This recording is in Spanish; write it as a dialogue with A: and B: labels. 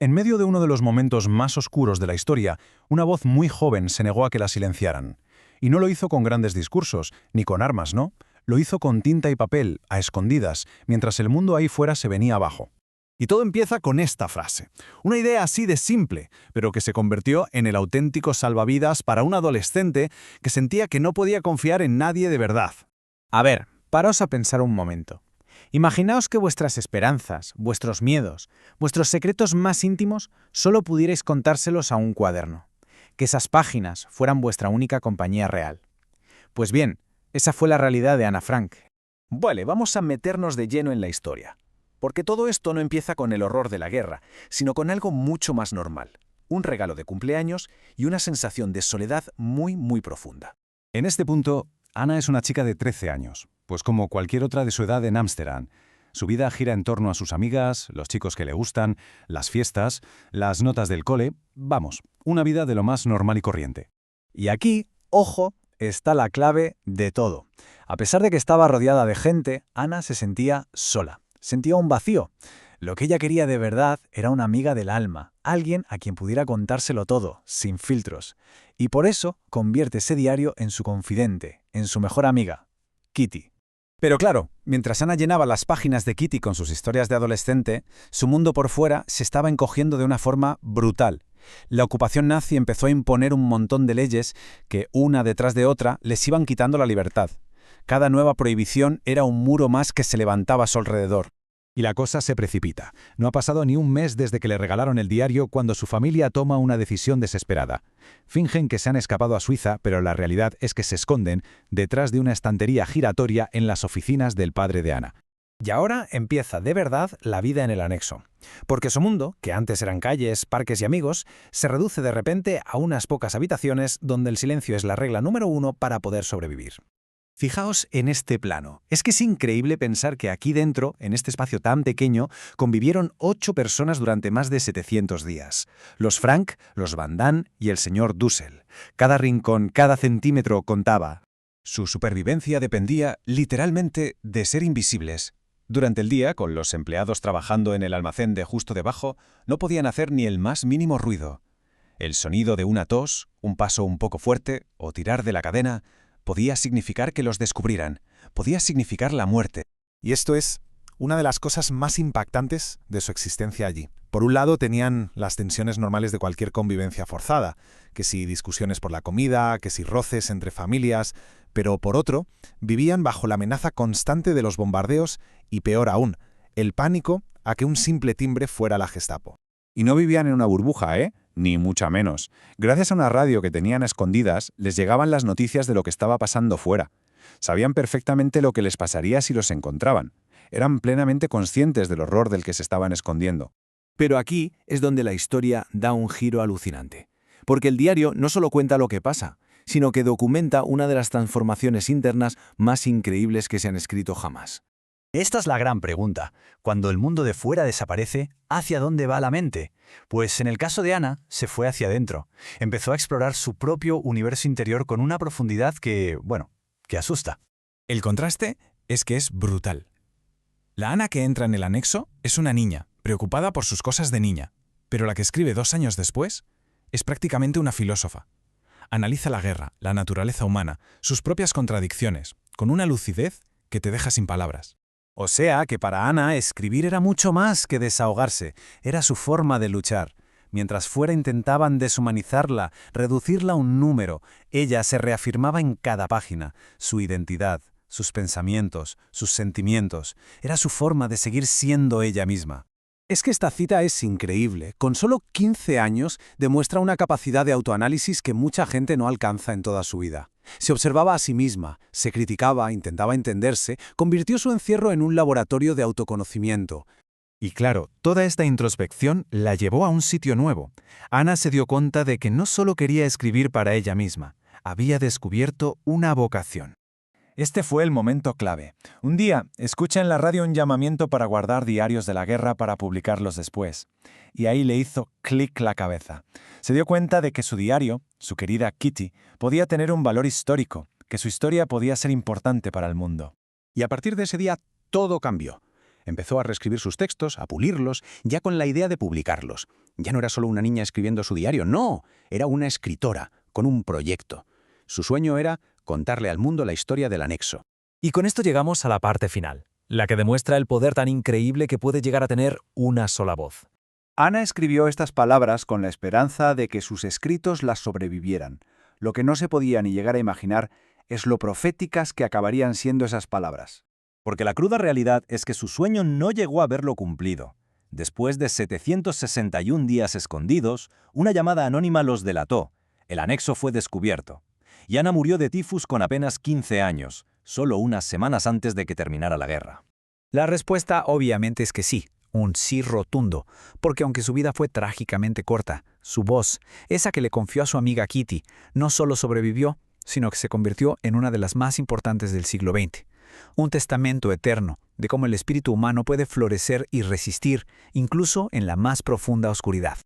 A: En medio de uno de los momentos más oscuros de la historia, una voz muy joven se negó a que la silenciaran. Y no lo hizo con grandes discursos, ni con armas, ¿no? Lo hizo con tinta y papel, a escondidas, mientras el mundo ahí fuera se venía abajo.
B: Y todo empieza con esta frase. Una idea así de simple, pero que se convirtió en el auténtico salvavidas para un adolescente que sentía que no podía confiar en nadie de verdad.
C: A ver, paraos a pensar un momento. Imaginaos que vuestras esperanzas, vuestros miedos, vuestros secretos más íntimos solo pudierais contárselos a un cuaderno. Que esas páginas fueran vuestra única compañía real. Pues bien, esa fue la realidad de Ana Frank.
D: Vale, vamos a meternos de lleno en la historia. Porque todo esto no empieza con el horror de la guerra, sino con algo mucho más normal. Un regalo de cumpleaños y una sensación de soledad muy profunda.
A: En este punto, Ana es una chica de 13 años, pues como cualquier otra de su edad en Ámsterdam. Su vida gira en torno a sus amigas, los chicos que le gustan, las fiestas, las notas del cole, vamos, una vida de lo más normal y corriente.
C: Y aquí, ojo, está la clave de todo. A pesar de que estaba rodeada de gente, Ana se sentía sola. Sentía un vacío. Lo que ella quería de verdad era una amiga del alma, alguien a quien pudiera contárselo todo, sin filtros. Y por eso convierte ese diario en su confidente, en su mejor amiga, Kitty.
E: Pero claro, mientras Ana llenaba las páginas de Kitty con sus historias de adolescente, su mundo por fuera se estaba encogiendo de una forma brutal. La ocupación nazi empezó a imponer un montón de leyes que, una detrás de otra, les iban quitando la libertad. Cada nueva prohibición era un muro más que se levantaba a su alrededor.
A: Y la cosa se precipita. No ha pasado ni un mes desde que le regalaron el diario cuando su familia toma una decisión desesperada. Fingen que se han escapado a Suiza, pero la realidad es que se esconden detrás de una estantería giratoria en las oficinas del padre de Ana.
E: Y ahora empieza de verdad la vida en el anexo. Porque su mundo, que antes eran calles, parques y amigos, se reduce de repente a unas pocas habitaciones donde el silencio es la regla número 1 para poder sobrevivir. Fijaos en este plano. Es que es increíble pensar que aquí dentro, en este espacio tan pequeño, convivieron 8 personas durante más de 700 días. Los Frank, los Van Damme y el señor Dussel. Cada rincón, cada centímetro contaba.
A: Su supervivencia dependía, literalmente, de ser invisibles. Durante el día, con los empleados trabajando en el almacén de justo debajo, no podían hacer ni el más mínimo ruido. El sonido de una tos, un paso un poco fuerte o tirar de la cadena podía significar que los descubrieran, podía significar la muerte.
B: Y esto es una de las cosas más impactantes de su existencia allí. Por un lado, tenían las tensiones normales de cualquier convivencia forzada, que si discusiones por la comida, que si roces entre familias, pero por otro, vivían bajo la amenaza constante de los bombardeos y, peor aún, el pánico a que un simple timbre fuera la Gestapo.
F: Y no vivían en una burbuja, ¿eh? Ni mucha menos. Gracias a una radio que tenían a escondidas, les llegaban las noticias de lo que estaba pasando fuera. Sabían perfectamente lo que les pasaría si los encontraban. Eran plenamente conscientes del horror del que se estaban escondiendo.
D: Pero aquí es donde la historia da un giro alucinante. Porque el diario no solo cuenta lo que pasa, sino que documenta una de las transformaciones internas más increíbles que se han escrito jamás.
G: Esta es la gran pregunta. Cuando el mundo de fuera desaparece, ¿hacia dónde va la mente? Pues en el caso de Ana, se fue hacia adentro. Empezó a explorar su propio universo interior con una profundidad que asusta.
E: El contraste es que es brutal. La Ana que entra en el anexo es una niña, preocupada por sus cosas de niña, pero la que escribe 2 años después es prácticamente una filósofa. Analiza la guerra, la naturaleza humana, sus propias contradicciones, con una lucidez que te deja sin palabras.
D: O sea que para Ana escribir era mucho más que desahogarse, era su forma de luchar. Mientras fuera intentaban deshumanizarla, reducirla a un número, ella se reafirmaba en cada página, su identidad, sus pensamientos, sus sentimientos. Era su forma de seguir siendo ella misma. Es que esta cita es increíble. Con solo 15 años demuestra una capacidad de autoanálisis que mucha gente no alcanza en toda su vida. Se observaba a sí misma, se criticaba, intentaba entenderse, convirtió su encierro en un laboratorio de autoconocimiento.
A: Y claro, toda esta introspección la llevó a un sitio nuevo. Ana se dio cuenta de que no solo quería escribir para ella misma, había descubierto una vocación.
H: Este fue el momento clave. Un día, escucha en la radio un llamamiento para guardar diarios de la guerra para publicarlos después. Y ahí le hizo clic la cabeza. Se dio cuenta de que su diario, su querida Kitty, podía tener un valor histórico, que su historia podía ser importante para el mundo.
D: Y a partir de ese día, todo cambió.
I: Empezó a reescribir sus textos, a pulirlos, ya con la idea de publicarlos. Ya no era solo una niña escribiendo su diario, no, era una escritora, con un proyecto. Su sueño era contarle al mundo la historia del anexo.
E: Y con esto llegamos a la parte final, la que demuestra el poder tan increíble que puede llegar a tener una sola voz.
J: Ana escribió estas palabras con la esperanza de que sus escritos las sobrevivieran. Lo que no se podía ni llegar a imaginar es lo proféticas que acabarían siendo esas palabras.
K: Porque la cruda realidad es que su sueño no llegó a verlo cumplido. Después de 761 días escondidos, una llamada anónima los delató. El anexo fue descubierto. Y Ana murió de tifus con apenas 15 años, solo unas semanas antes de que terminara la guerra.
E: La respuesta obviamente es que sí, un sí rotundo, porque aunque su vida fue trágicamente corta, su voz, esa que le confió a su amiga Kitty, no solo sobrevivió, sino que se convirtió en una de las más importantes del siglo XX. Un testamento eterno de cómo el espíritu humano puede florecer y resistir, incluso en la más profunda oscuridad.